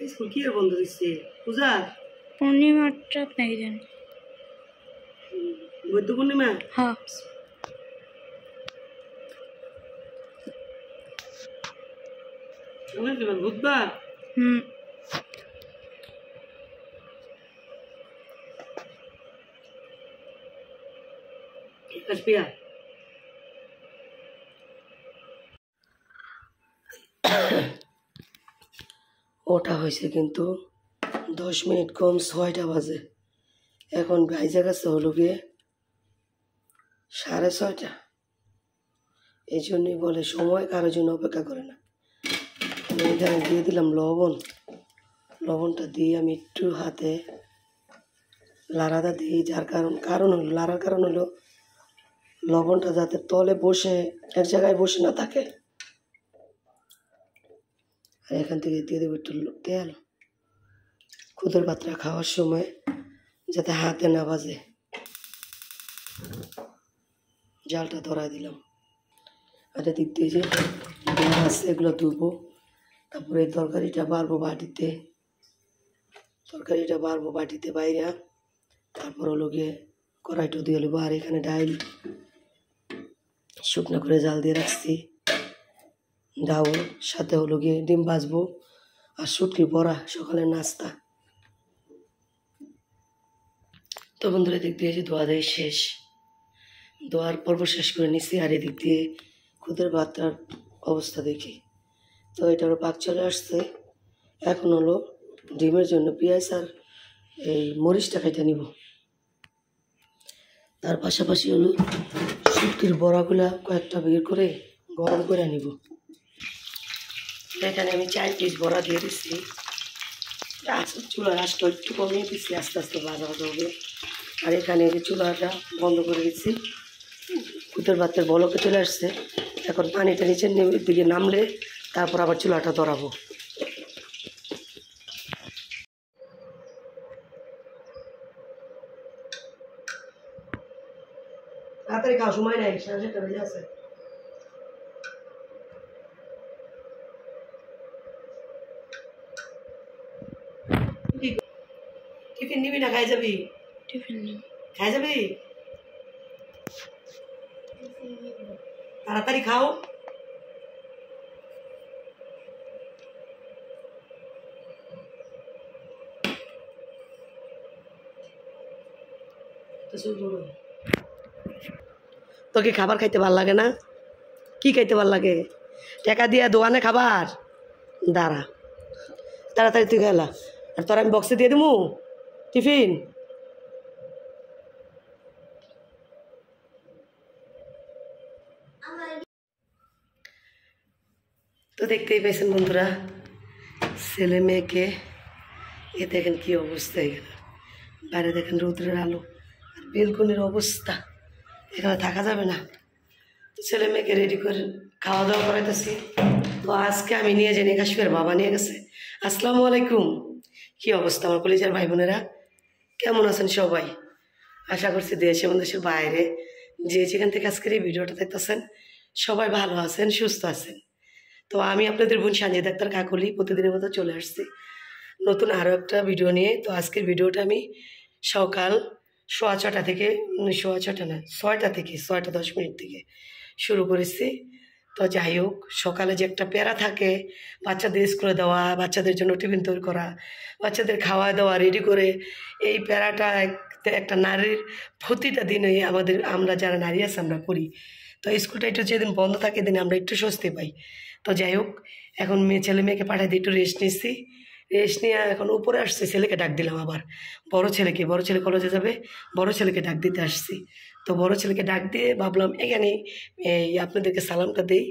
School কি বন্ধ দিচ্ছে পূজা পূর্ণিমাটা নাকি জানি বৈদ্য পূর্ণিমা হ্যাঁ বুধবার কাশপিয়া ওটা হয়েছে কিন্তু 10 মিনিট কম 6টা বাজে এখন বাইজা গেছে হলো গিয়ে 6:30 এই জন্যই বলে সময় কারোর জন্য অপেক্ষা করে না এখানে দিয়ে দিলাম লবণটা দিয়ে আমি একটু হাতে লাড়াটা দিই যার লাড়ার কারণ হলো লবণটা যাতে তলে বসে এক জায়গায় বসে না থাকে আর এখান থেকে দিয়ে দেবো একটু তেল খুদের পাত্রা খাওয়ার সময় যাতে হাতে না বাজে জালটা ধরাই দিলাম আর এদিক দিয়ে যে আছে এগুলো ধুবো তারপরে তরকারিটা বাড়বো বাটিতে বাইরে তারপর হলো গিয়ে কড়াইটা দিয়ে নেবো আর এখানে ডাইল শুকনো করে জাল দিয়ে রাখছি ডাউল সাথে হলো গিয়ে ডিম ভাজবো আর শুটকি বড়া সকালের নাস্তা তো বন্ধুরা এদিক দিয়ে যে ধোয়া দেয় শেষ ধোয়ার পর্ব শেষ করে নিচ্ছি আর এদিক দিয়ে খুদের ভাতটার অবস্থা দেখি তো এটারও পাক চলে আসছে এখন হলো ডিমের জন্য পেঁয়াজ আর এই মরিচটা কেটে নিব তার পাশাপাশি হলো শুটকির বড়াগুলা কয়েকটা বের করে গরম করে নিব এখানে আমি 4 পিস বড়া দিয়ে দিচ্ছি চুলার আঁচটা একটু কমিয়ে দিচ্ছি আস্তে আস্তে ভাজা হবে আর এখানে যে চুলাটা বন্ধ করে দিচ্ছি খুদের ভাতের বলকে চলে আসছে এখন পানিটা নিচের দিকে নামলে তারপর আবার চুলাটা ধরাবো তাড়াতাড়ি খাওয়া সময় নাই 7:30 বেজে আছে টিফিন নিবি না খাই যাবি টিফিন খাই যাবি তাড়াতাড়ি খাও তোকে খাবার খাইতে ভাল লাগে না কি খাইতে ভাল লাগে টাকা দিয়া দোকানে খাবার দাঁড়া তাড়াতাড়ি তুই খেলা আর তোর আমি বক্সে দিয়ে দেবো টিফিন তো দেখতেই পেয়েছেন বন্ধুরা ছেলে মেয়েকে এ দেখেন কী অবস্থা এখানে বাইরে দেখেন রৌদ্রের আলো আর বেলকনির অবস্থা এখানে থাকা যাবে না তো ছেলে মেয়েকে রেডি করে খাওয়া দাওয়া করাইতেছি তো আজকে আমি নিয়ে যাই কাশ্মীর বাবা নিয়ে গেছে আসসালামু আলাইকুম কী অবস্থা আমার কলেজের ভাই বোনেরা কেমন আছেন সবাই আশা করছি দেশে এবং দেশের বাইরে যে যেখান থেকে আজকের এই ভিডিওটা দেখতেছেন সবাই ভালো আছেন সুস্থ আছেন তো আমি আপনাদের বোন সানজিদ আক্তার কাকলি প্রতিদিনের মতো চলে আসছি নতুন আরও একটা ভিডিও নিয়ে তো আজকের ভিডিওটা আমি সকাল 6:15 থেকে 6:30 থেকে 6:10 থেকে শুরু করেছি তো যাই হোক সকালে যে একটা প্যারা থাকে বাচ্চাদের স্কুলে দেওয়া বাচ্চাদের জন্য টিফিন তৈরি করা বাচ্চাদের খাওয়া দাওয়া রেডি করে এই প্যারাটা একটা নারীর প্রতিটা দিনে আমরা যারা নারী আছে আমরা করি তো স্কুলটা একটু যেদিন বন্ধ থাকে দিন আমরা একটু স্বস্তি পাই তো যাই হোক এখন ছেলে মেয়েকে পাঠাই দিয়ে একটু রেস্ট নিচ্ছি রেস্ট নিয়ে এখন উপরে আসছে ছেলেকে ডাক দিলাম আবার বড় ছেলে কলেজে যাবে বড় ছেলেকে ডাক দিতে আসছি তো বড় ছেলেকে ডাক দিয়ে ভাবলাম এখানে এই আপনাদেরকে সালামটা দেই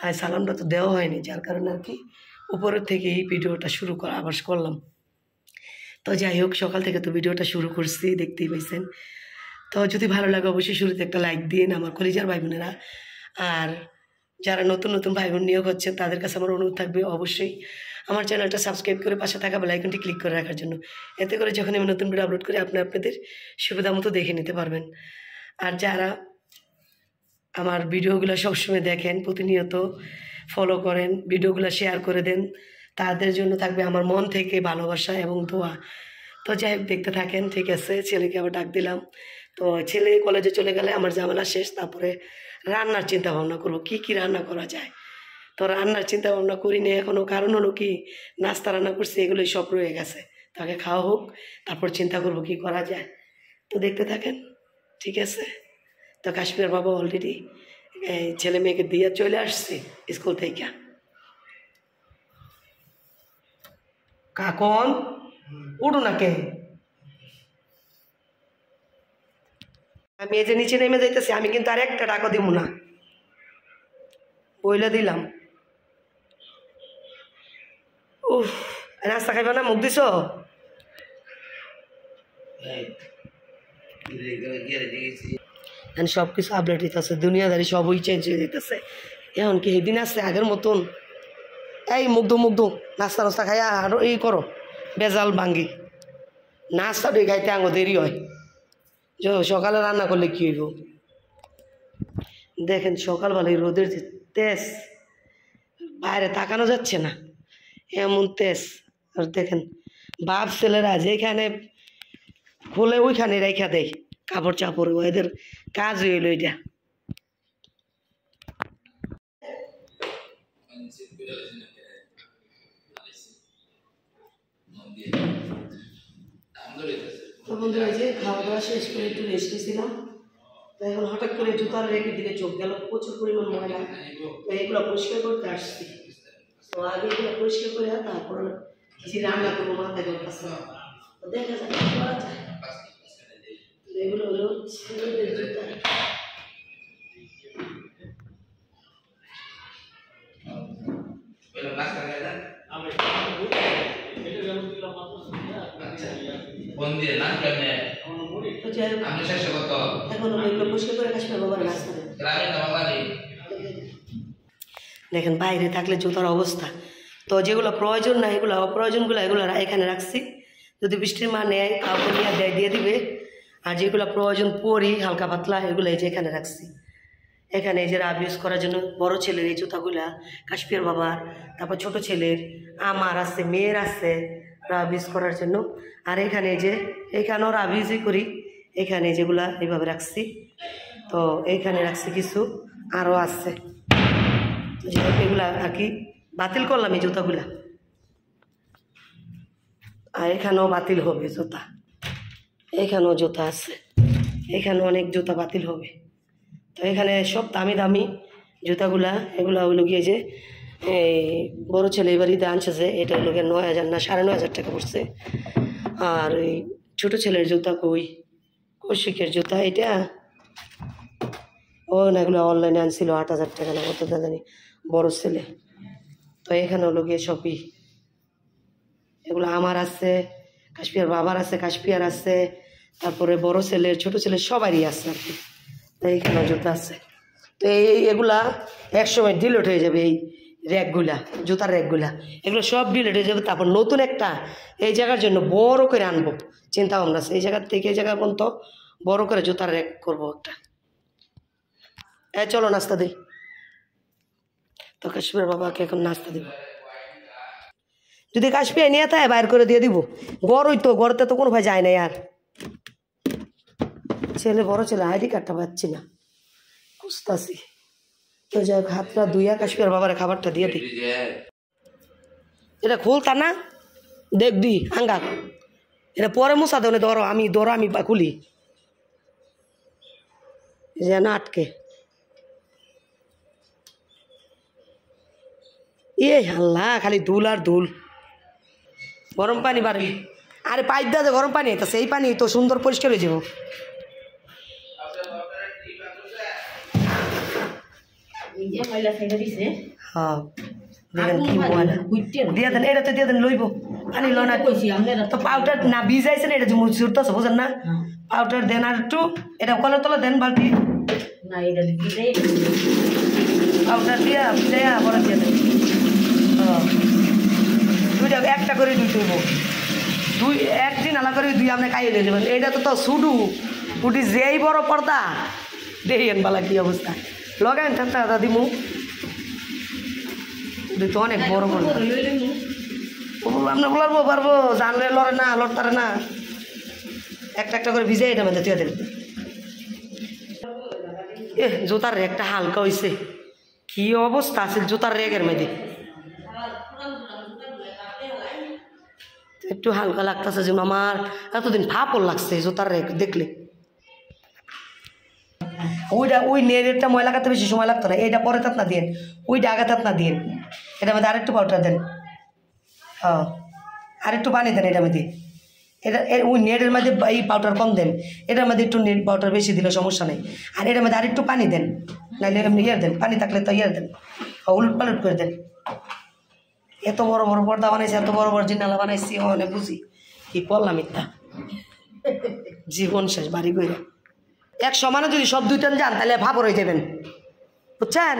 আর সালামটা তো দেওয়া হয়নি যার কারণে আর কি উপরের থেকে এই ভিডিওটা আবার করলাম তো যাই হোক সকাল থেকে তো ভিডিওটা শুরু করছি দেখতেই পাইছেন তো যদি ভালো লাগে অবশ্যই শুরুতে একটা লাইক দিন আমার কলিজার ভাই বোনেরা আর যারা নতুন নতুন ভাই বোন নিয়োগ হচ্ছে তাদের কাছে আমার অনুরোধ থাকবে অবশ্যই আমার চ্যানেলটা সাবস্ক্রাইব করে পাশে থাকা বেল আইকনটি ক্লিক করে রাখার জন্য এতে করে যখন আমি নতুন ভিডিও আপলোড করি আপনাদের সুবিধা মতো দেখে নিতে পারবেন আর যারা আমার ভিডিওগুলো সবসময় দেখেন প্রতিনিয়ত ফলো করেন ভিডিওগুলো শেয়ার করে দেন তাদের জন্য থাকবে আমার মন থেকে ভালোবাসা এবং দোয়া। তো যাই হোক দেখতে থাকেন, ঠিক আছে। ছেলেকে আবার ডাক দিলাম। তো ছেলে কলেজে চলে গেলে আমার ঝামেলা শেষ। তারপরে রান্নার চিন্তা ভাবনা করবো কী কী রান্না করা যায়। তো রান্নার চিন্তা ভাবনা করিনি এখনও, কারণ হলো কি নাস্তা রান্না করছি এগুলোই সব রয়ে গেছে। তাকে খাওয়া হোক, তারপর চিন্তা করবো কী করা যায়। তো দেখতে থাকেন, ঠিক আছে। তো কাশ্মীর বাবা অলরেডি ছেলে মেয়েকে দিয়ে চলে আসছি স্কুল থেকে। কাকন উঠো না কে, আমি এই যে নিচে নেমে যাইতেছি, আমি কিন্তু আর একটা টাকা দিব না, বইলে দিলাম। উফ, নাস্তা খাইবা না? মুখ দিছ? সব কিছু আপডেট হইতেছে, দুনিয়াদারি সবই চেঞ্জ হয়ে যেতেছে। এখন কি সেদিন আছে আগের মতন? এই মুগ্ধ নাস্তা নাস্তা খাইয়া আরো এই করো, বেজাল ভাঙ্গি নাস্তাটা খাইতে আঙো দেরি হয়। সকালে রান্না করলে কি হইব? দেখেন সকালবেলায় রোদের যে তেজ, বাইরে তাকানো যাচ্ছে না, এমন তেজ। আর দেখেন বাপ ছেলেরা যেখানে খুলে ওইখানে রেখা দেয় কাপড় চাপড়, এদের কাজ হইল এটা। তো বন্ধুরা যে খাওয়া দাওয়া শেষ করে একটু রেস্ট নিয়েছিলাম। তো এখন হঠাৎ করে জুতার রেখের দিকে চোখ গেল, প্রচুর পরিমাণ ময়লা। তো এগুলো পরিষ্কার করতে আসছি। তো আগে এগুলো পরিষ্কার করে তারপর কিছু রান্না করবো মাথায় করতেছে। তো দেখা যাক কি করা যায়। এগুলো হলো ছেলেদের জুতা। দেখেন বাইরে থাকলে জুতার অবস্থা। তো যেগুলো প্রয়োজন না এগুলো অপ্রয়োজনগুলো এগুলো এখানে রাখছি, যদি বৃষ্টির মা নেয় কাউকে নিয়ে দিয়ে দিবে। আর যেগুলো প্রয়োজন পরি হালকা পাতলা এগুলো এই যে এখানে রাখছি। এখানে এই যে রাব ইউজ করার জন্য বড় ছেলের এই জুতাগুলা, কাশ্মীর বাবার, তারপর ছোট ছেলের, আমার আছে, মেয়ের আছে রাব ইউজ করার জন্য। আর এখানে যে এখানেও রাব ইউজই করি, এখানে যেগুলা এইভাবে রাখছি। তো এইখানে রাখছি কিছু আরও আছে, এগুলা আর কি বাতিল করলাম এই জুতাগুলা। আর এখানেও বাতিল হবে জুতা, এখানেও জুতা আছে, এখানে অনেক জুতা বাতিল হবে। তো এখানে সব দামি দামি জুতাগুলা, এগুলা হইলো গিয়ে যে এই বড়ো ছেলে এবার ঈদে আনছে যে এটা হইলো গিয়ে 9,000 না 9,500 টাকা পড়ছে। আর এই ছোটো ছেলের জুতা কৌশিকের জুতা এটা ও না, এগুলো অনলাইনে আনছিল 8,000 টাকা না কত জানি বড়ো ছেলে। তো এখানে হলো গিয়ে সবই এগুলো আমার আছে, কাশ্মীর বাবার আছে, কাশ্মীর আছে, তারপরে বড়ো ছেলের ছোটো ছেলের সবারই আছে আর কি। তো এইখানে জুতা আছে। তো এগুলা একসময় ডিলিট হয়ে যাবে, এই র্যাকগুলা, জুতার র্যাকগুলা এগুলো সব ডিলিট হয়ে যাবে। তারপর নতুন একটা এই জায়গার জন্য বড় করে আনবো চিন্তা ভাবনা আছে। এই জায়গার থেকে এই জায়গা পর্যন্ত বড় করে জুতার র্যাক করবো একটা। চলো নাস্তা দিই। তো কাশ্মীর বাবাকে এখন নাস্তা দিব, যদি কাশ্মীর নিয়ে থাকে বাইর করে দিয়ে দিব। গড়ই তো গড়তে তো কোনো ভাই যায় না আর। ছেলে বড় ছেলে আইডি কার্ডটা পাচ্ছি না, খুঁজতাছি। তো যাই হোক হাতটা ধুইয়া কাশ্মীর বাবার খাবারটা দিয়ে দিই। এটা খুলতা না দেখবি আঙ্গা, এটা পরে মশা দেওয়া ধরো আমি খুলি যেন আটকে। আল্লাহ খালি দুল আর দুল। গরম পানি বাড়বি, আরে পাইপ দাদা গরম পানি আইতাছে, এই পানি তো সুন্দর পরিষ্কার হয়ে যাব। হ্যাঁ দেখেন কি ময়লা দিয়ে দেন, এটা তো দিয়ে দেন লইব পানি লো না। তো পাউডার না ভিজাইছে না, এটা যে ছুটতেছে বুঝেন না, পাউডার দেন আর একটু এটা কলের তলা দেন বালতি পাউডার দিয়া ভিজাইয়া বড় দিয়ে দেন। দুইটা একটা করে দুই একদিন আলাদা করে দুই আপনি খাইয়ে দিয়ে দেবেন। এইটা তো শুধু উঠি যেই বড় পর্দা দেখেন বালা কি অবস্থা। লগান ঠান্ডা দিমু তো অনেক বড় বড় আপনার বলবো পারবো জানলে লড়ে না লড়তারে না একটা একটা করে ভিজে এটা মধ্যে তুই দেন এ জুতার রেকটা হালকা হয়েছে কি অবস্থা আছে জুতার রেগের মধ্যে একটু হালকা লাগতেছে যে আমার এতদিন ফাপড় লাগছে জুতার রেক দেখলে ওই নেটটা ময়লা কাটতে বেশি সময় লাগতো না এইটা পরে তাত না দিন ওইটা আগে তাত না দিন এটার মধ্যে আরেকটু পাউডার দেন হ্যাঁ আরেকটু পানি দেন এটার মধ্যে এটা ওই নেটের মধ্যে এই পাউডার কম দেন এটার মধ্যে একটু নেট পাউডার বেশি দিলে সমস্যা নেই আর এটার মধ্যে আরেকটু পানি দেন নাহলে এমনি ইয়ার দেন পানি থাকলে তো ইয়ার দেন উলট পালট করে দেন এত বড় বড় পর্দা বানাইছে এত বড় বড় জিনালা বানাইছি অনেক বুঝি কি পড়লাম মিথ্যা জীবন শেষ বাড়ি গইরা এক সমানে যদি সব দুইটান যান তাহলে ভাবর হয়ে যাবেন বুঝছেন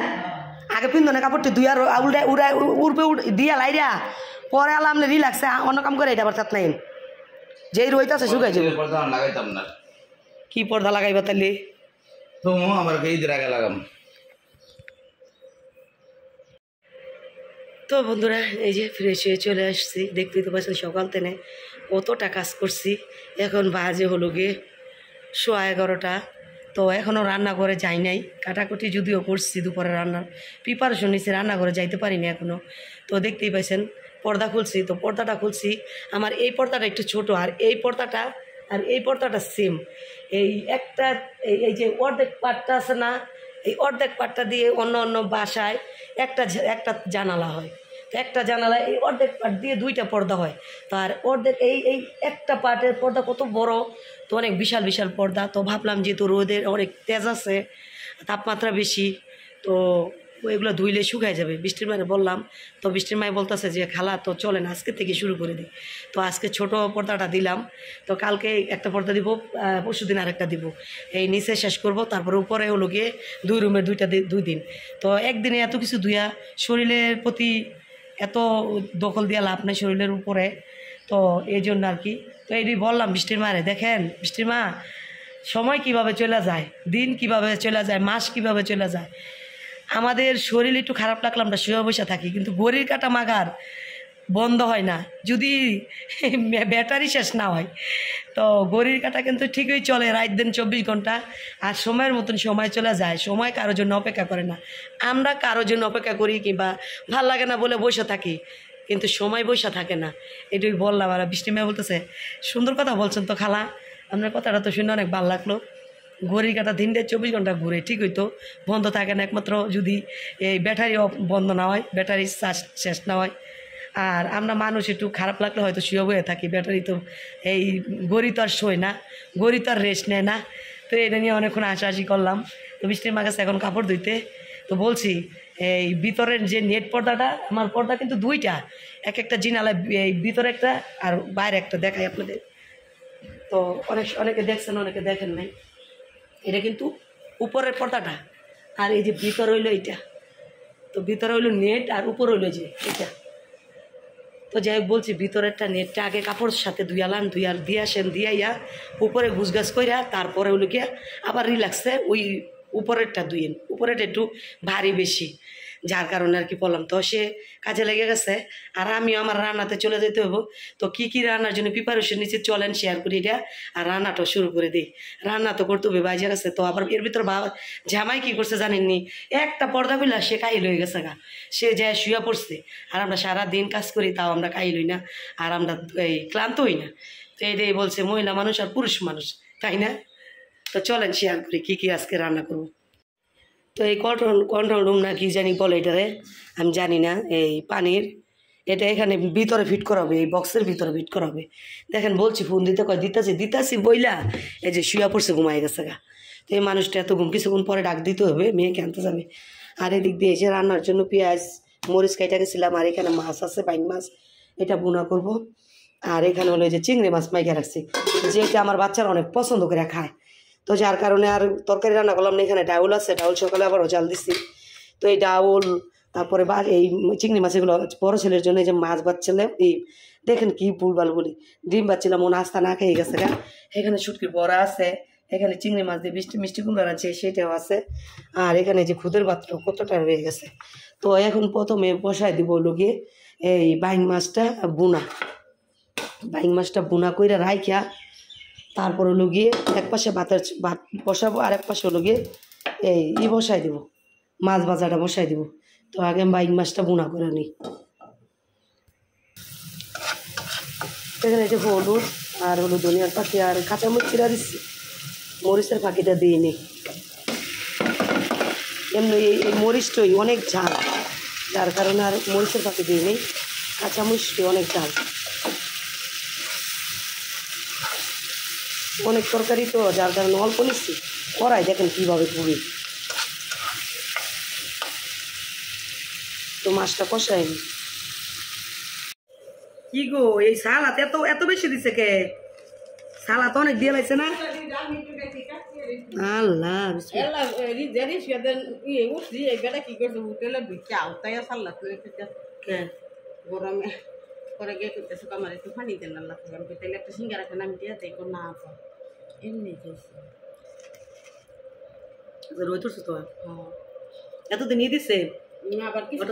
আগে পিন্ধনে কাপড়টি দুই আর উল্টায় উড়ায় উড়বে দিয়া লাইরা পরে আলাম রিল্যাক্সে অন্য কাম করে এটা আবার চাত নাই যেই রইতাছে শুকাই যাবে লাগাইতাম না কি পর্দা লাগাইবা তাহলে তো আমার ঈদের আগে লাগাম তো বন্ধুরা এই যে ফ্রেশ হয়ে চলে আসছি দেখতেই তো পাচ্ছেন সকাল থেকে কতটা কাজ করছি এখন বাজে হলো গিয়ে 11:15 তো এখনও রান্না করে যাই নাই কাটাকুটি যদিও করছি দুপুরে রান্নার প্রিপারেশন নিচ্ছি রান্না করে যাইতে পারিনি এখনও তো দেখতেই পাইছেন পর্দা খুলছি তো পর্দাটা খুলছি আমার এই পর্দাটা একটু ছোট আর এই পর্দাটা সেম এই একটা এই যে অর্ধেক পাটটা আছে না এই অর্ধেক পাটটা দিয়ে অন্য অন্য বাসায় একটা জানালা হয় তো একটা জানালা এই অর্ধেক পাট দিয়ে দুইটা পর্দা হয় তো আর অর্ধেক এই একটা পাটের পর্দা কত বড় তো অনেক বিশাল বিশাল পর্দা তো ভাবলাম যেহেতু রোদের অনেক তেজ আছে তাপমাত্রা বেশি তো এগুলো ধুইলে শুকায় যাবে বৃষ্টির মায়ে বললাম তো বৃষ্টির মায়ে বলতেছে যে খালা তো চলে না আজকে থেকে শুরু করে দিই তো আজকে ছোট পর্দাটা দিলাম তো কালকে একটা পর্দা দিব পরশু দিন আরেকটা দিব এই নিচে শেষ করব তারপরে উপরে হলো গিয়ে 2 রুমের 2 দিন তো একদিনে এত কিছু ধুইয়া শরীরের প্রতি এত দখল দিয়া লাভ নাই শরীরের উপরে তো এই জন্য আর কি তো এইটি বললাম বৃষ্টির মারে দেখেন বৃষ্টির মা সময় কিভাবে চলে যায় দিন কিভাবে চলে যায় মাস কিভাবে চলে যায় আমাদের শরীর একটু খারাপ লাগলে আমরা শুয়ে বসে থাকি কিন্তু ঘড়ির কাঁটা মাগার বন্ধ হয় না যদি ব্যাটারি শেষ না হয় তো ঘড়ির কাঁটা কিন্তু ঠিকই চলে রাত দিন 24 ঘন্টা আর সময়ের মতন সময় চলে যায় সময় কারোর জন্য অপেক্ষা করে না আমরা কারোর জন্য অপেক্ষা করি কিংবা ভাল লাগে না বলে বসে থাকি কিন্তু সময় বসে থাকে না এটুই বললাম আর বৃষ্টি মেয়ে বলতেছে সুন্দর কথা বলছেন তো খালা আপনার কথাটা তো শুনে অনেক ভালো লাগলো ঘড়ির কাঁটা দিন 24 ঘন্টা ঘুরে ঠিক হইতো বন্ধ থাকে না একমাত্র যদি এই ব্যাটারি বন্ধ না হয় ব্যাটারি চার্জ শেষ না হয় আর আমরা মানুষ একটু খারাপ লাগলে হয়তো শুয়ে বয়ে থাকি ব্যাটারি তো এই ঘড়ি তো আর শোয় না ঘড়ি তো আর রেস্ট নেয় না তো এটা নিয়ে অনেকক্ষণ হাসাহাসি করলাম তো বৃষ্টির মা কাছে এখন কাপড় ধুইতে তো বলছি এই ভিতরের যে নেট পর্দাটা আমার পর্দা কিন্তু 2টা একটা জিনালা এই ভিতরে একটা আর বাইরে একটা দেখাই আপনাদের তো অনেকে দেখছেন অনেকে দেখেন নাই এটা কিন্তু উপরের পর্দাটা আর এই যে ভিতরে হইলো এইটা তো ভিতরে হইলো নেট আর উপরে হইলো যে এটা তো যাই হোক বলছি ভিতরেরটা নেটটা আগে কাপড়ের সাথে ধুয়ালাম দিয়ে আসেন দিয়াইয়া উপরে গুছগাছ কইরা তারপরে হইলো গিয়া আবার রিল্যাক্সে ওই উপরেরটা ধুইন উপরেরটা একটু ভারী বেশি যার কারণে আর কি বললাম তো সে কাজে লেগে গেছে আর আমিও আমার রান্নাতে চলে যেতে হবো তো কী রান্নার জন্য প্রিপারেশন নিচে চলেন শেয়ার করি এটা আর রান্নাটাও শুরু করে দিই রান্না তো করতে হবে বাজে গেছে তো আবার এর ভিতর জামাই কী করছে জানেননি একটা পর্দা খুলে সে কাইল হয়ে গেছে গা সে যায় শুয়ে পড়ছে আর আমরা সারা দিন কাজ করি তাও আমরা কাইল হই না আর আমরা এই ক্লান্ত হই না তো এটাই বলছে মহিলা মানুষ আর পুরুষ মানুষ তাই না তো চলেন শেয়ার করি কী আজকে রান্না করবো তো এই কন্ট্রোল রুম না কি জানি বলে এটারে আমি জানি না এই পানির এটা এখানে ভিতরে ফিট করা হবে এই বক্সের ভিতরে ফিট করা হবে দেখেন বলছি ফোন দিতে কয় দিতাছি বইলা এই যে শুয়া পড়ছে ঘুমাই গেছে গা তো এই মানুষটা এত কিছুক্ষণ পরে ডাক দিতে হবে মেয়েকে আনতে যাবে আর এদিক দিয়ে এসে রান্নার জন্য পেঁয়াজ মরিচ কাইটা গেছিলাম আর এখানে মাছ আছে বাইন মাছ এটা বোনা করব আর এখানে হলো যে চিংড়ি মাছ মাইকে রাখছি যেটা আমার বাচ্চারা অনেক পছন্দ করে খায় তো যার কারণে আর তরকারি রান্না করলাম না এখানে ডাউল আছে ডাউল সকালে আবারও জাল দিচ্ছি তো এই ডাউল তারপরে এই চিংড়ি মাছগুলো বড়ো ছেলের জন্য এই যে মাছ বাচ্চালে এই দেখেন কি ভুলভাল বলি ডিম বাচ্ছিলাম ও নাস্তা না খেয়ে গেছে গা এখানে শুটকির বড়া আছে এখানে চিংড়ি মাছ দিয়ে মিষ্টি কুমড়া আছে সেটাও আছে আর এখানে যে খুদের পাত্র কতটা রয়ে গেছে তো এখন প্রথমে বসাই দিব হলো গিয়ে এই বাইং মাছটা বুনা কইরা রাইখা তারপর হলো গিয়ে এক পাশে ভাত বসাবো আর এক পাশে হলো গিয়ে এই বসাই দিব মাছ ভাজাটা বসাই দিব। তো আগে আমি বাইং মাছটা বুনা করে নিই। এখানে এই যে হলুদ আর হলুদ ধনিয়ার পাখি আর কাঁচামরিচ চিরা দিচ্ছি, মরিচের পাখিটা দিইনি। এমনি এই মরিচটাই অনেক ঝাল, যার কারণে আর মরিচের পাখি দিইনি, কাঁচামরিচটাই অনেক ঝাল। অনেক তরকারি তো যার কারণে অল্প নিচ্ছি। কড়াই দেখেন কীভাবে পুরি। তো মাছটা কষায়নি। কি গো এই সালাদ এত এত বেশি দিছে কে? সালাদ অনেক দিয়ে লাগছে না? আল্লাহ গরমে পরে গিয়ে করতেছে আমার একটু পানি দেন আল্লাহ তাহলে একটা সিঙ্গারা একটা নামি দিয়ে দেখো না এমনি রই তো এতদিন ই দিছে আবার কিছু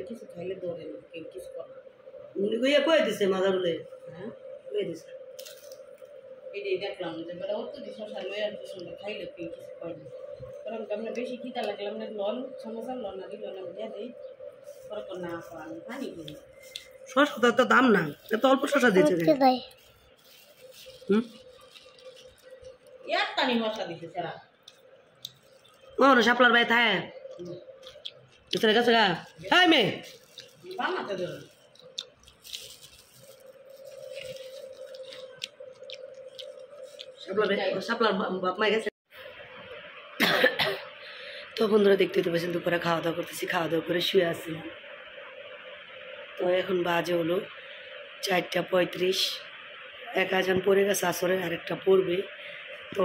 কিছু খাইলে ধরে না কেউ কিছু করে কয়ে দিছে মাথা বলে। হ্যাঁ কয়ে দিছে এটাই দেখলাম যে বেড়া অত শশা লয়ে আর কিছু খাইলে কেউ কিছু করে না। কারণ আমরা বেশি খিদা লাগলাম না লন সমস্যা লন না দিল না দিয়ে দেয় পরে না আমি পানি কিনি শশা তো দাম না, এত অল্প শশা দিচ্ছে একটানি মশলা দিছে সারা ওর শাপলার ভাই থাকে ভিতরে গেছে গা। হ্যাঁ মেয়ে বানাতে ধরো শাপলার বাপ মাই গেছে। তো বন্ধুরা দেখতে তো পেয়েছেন দুপুরে খাওয়া দাওয়া করতেছি, খাওয়া দাওয়া করে শুয়ে আসছিলাম। তো এখন বাজে হলো 4:35। এক আজান পড়ে গেছে আসরে, আরেকটা পড়বে। তো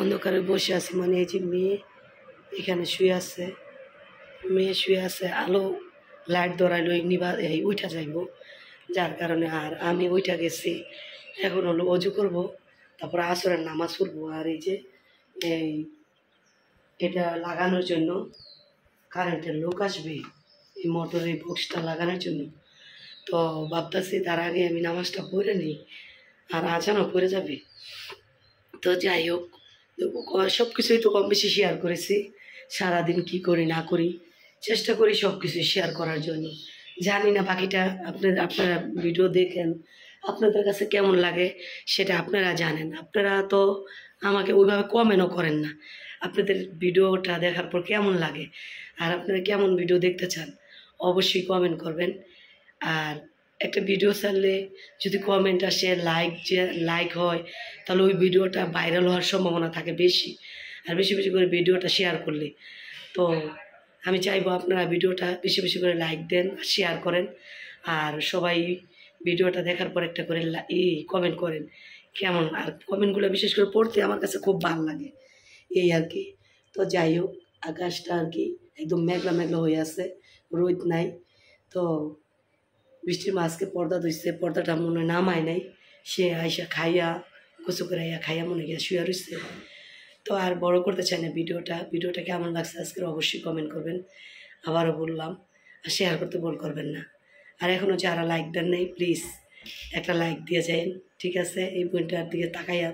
অন্ধকারে বসে আছি, মানে এই যে মেয়ে এখানে শুয়ে আছে, মেয়ে শুয়ে আছে, আলো লাইট ধরাইলো নিবা এই উঠা যাইব, যার কারণে আর আমি উঠা গেছি। এখন হলো অজু করব, তারপরে আসরের নামাজ পড়বো। আর এই যে এটা লাগানোর জন্য কারেন্টের লোক আসবে, এই মোটরের বক্সটা লাগানোর জন্য। তো ভাবতেছি তার আগে আমি নামাজটা পড়ে নিই, আর আজানও পড়ে যাবে। তো যাই হোক, সব কিছুই তো কম বেশি শেয়ার করেছি। সারাদিন কি করি না করি চেষ্টা করি সব কিছু শেয়ার করার জন্য। জানি না বাকিটা আপনারা ভিডিও দেখেন আপনাদের কাছে কেমন লাগে সেটা আপনারা জানেন। আপনারা তো আমাকে ওইভাবে কমেন্টও করেন না আপনাদের ভিডিওটা দেখার পর কেমন লাগে, আর আপনারা কেমন ভিডিও দেখতে চান অবশ্যই কমেন্ট করবেন। আর একটা ভিডিও ছাড়লে যদি কমেন্ট আসে, লাইক হয়, তাহলে ওই ভিডিওটা ভাইরাল হওয়ার সম্ভাবনা থাকে বেশি, আর বেশি বেশি করে ভিডিওটা শেয়ার করলে। তো আমি চাইবো আপনারা ভিডিওটা বেশি বেশি করে লাইক দেন, শেয়ার করেন, আর সবাই ভিডিওটা দেখার পর একটা করে কমেন্ট করেন কেমন। আর কমেন্টগুলো বিশেষ করে পড়তে আমার কাছে খুব ভালো লাগে, এই আর কি। তো যাই হোক, আকাশটা আর কি একদম মেঘলা মেঘলা হয়ে আছে, রোদ নাই। তো বৃষ্টির মাঝকে পর্দা ধুইছে, পর্দাটা মনে হয় নামায় নাই, সে আইসা খাইয়া গোসু করে আইয়া খাইয়া মনে গিয়া শুয়ে রয়েছে। তো আর বড় করতে চাই না ভিডিওটা কেমন লাগছে আজকে অবশ্যই কমেন্ট করবেন। আবারও বললাম, আর শেয়ার করতে ভুল করবেন না। আর এখনও যারা লাইক দেন নেই প্লিজ একটা লাইক দিয়ে যান, ঠিক আছে? এই পয়েন্টটার দিকে তাকাইয়া।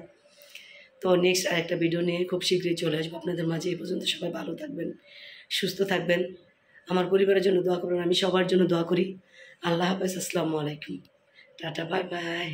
তো নেক্সট আরেকটা ভিডিও নিয়ে খুব শীঘ্রই চলে আসবো আপনাদের মাঝে। এই পর্যন্ত সবাই ভালো থাকবেন, সুস্থ থাকবেন, আমার পরিবারের জন্য দোয়া করবেন, আমি সবার জন্য দোয়া করি। আল্লাহ হাফেজ, আসসালামু আলাইকুম, টাটা, বাই বাই।